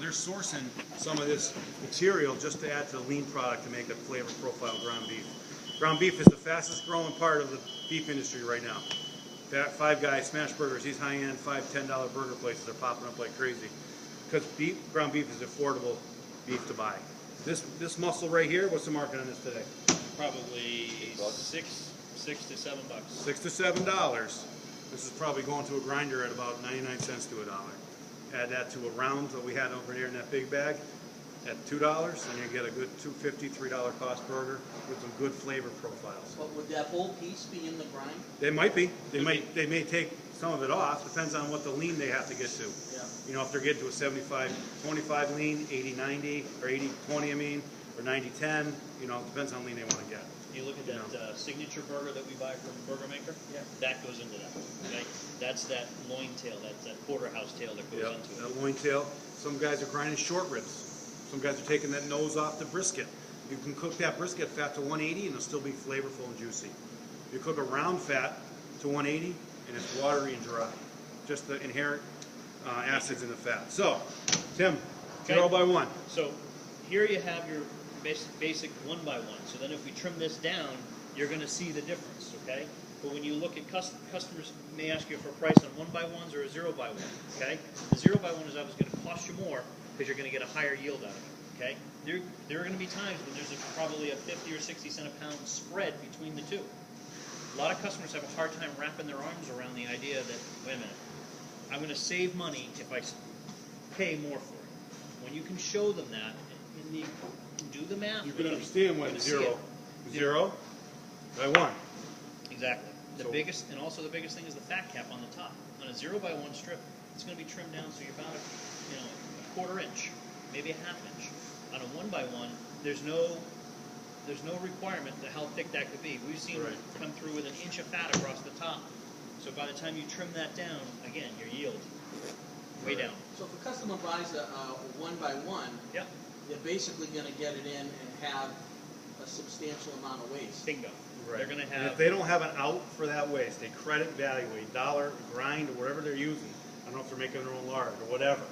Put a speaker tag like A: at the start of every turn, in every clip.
A: they're sourcing some of this material just to add to the lean product to make a flavor profile ground beef. Ground beef is the fastest growing part of the beef industry right now. Five Guys, Smash Burgers, these high-end $5, $10 burger places are popping up like crazy because ground beef is affordable beef to buy. This muscle right here, what's the market on this today?
B: Probably $6 to $7.
A: $6 to $7. This is probably going to a grinder at about 99 cents to $1. Add that to a round that we had over here in that big bag at $2, and you get a good $2.50, $3 cost burger with some good flavor profiles.
C: But would that whole piece be in the grind?
A: They might be. They may take some of it off. Depends on what the lean they have to get to.
C: Yeah.
A: You know, if they're getting to a 75-25 lean, 80-90, or 80-20, I mean, or 90-10, you know, it depends on lean they want to get.
B: You look at that signature burger that we buy from Burger Maker.
C: Yeah.
B: That goes into that. Okay, that's that loin tail. That's that porterhouse tail that goes into it.
A: That loin tail. Some guys are grinding short ribs. Some guys are taking that nose off the brisket. You can cook that brisket fat to 180 and it'll still be flavorful and juicy. You cook a round fat to 180 and it's watery and dry. Just the inherent acids in the fat. So, Tim, 0 by 1.
B: So here you have your basic 1 by 1. So then if we trim this down, you're going to see the difference, okay? But when you look at customers may ask you for a price on 1 by 1s or a 0 by 1, okay? The 0 by 1 is always going to cost you more because you're going to get a higher yield out of it, okay? There are going to be times when there's probably a 50 or 60 cent a pound spread between the two. A lot of customers have a hard time wrapping their arms around the idea that, wait a minute, I'm going to save money if I pay more for it. When you can show them that, and you do the math.
A: You can understand when 0 by 1.
B: Exactly. The biggest thing is the fat cap on the top. On a 0 by 1 strip, it's going to be trimmed down so you're about a quarter inch, maybe a half inch. On a 1 by 1, there's no requirement to how thick that could be. We've seen it come through with an inch of fat across the top. So by the time you trim that down, again, your yield way down.
C: So if a customer buys a 1 by 1,
B: yep,
C: they're basically going to get it in and have a substantial amount of waste.
B: Bingo.
A: Right.
B: They're going to have.
A: And if they don't have an out for that waste, a credit value, a dollar, grind, or whatever they're using, I don't know if they're making their own lard or whatever,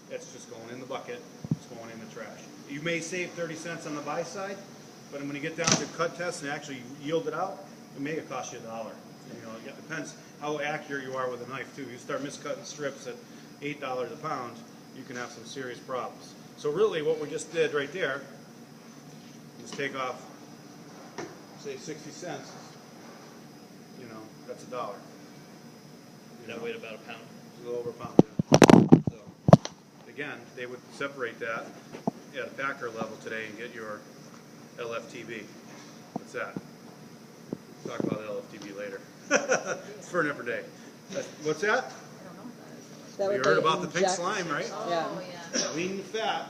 A: it's just going in the bucket, it's going in the trash. You may save 30 cents on the buy side, but when you get down to cut tests and actually yield it out, it may cost you $1. You know, it depends how accurate you are with a knife too. You start miscutting strips at $8 a pound, you can have some serious problems. So really what we just did right there is take off, say 60 cents, you know, that's $1.
B: That weighed about a pound.
A: A little over a pound, yeah. So, again, they would separate that at a packer level today and get your LFTB. What's that? We'll talk about LFTB later. It's for another day. What's that?
D: That
A: You
D: what
A: heard
D: they
A: about the pink
D: inject?
A: slime, right?
D: Yeah.
E: Oh, yeah.
A: Lean fat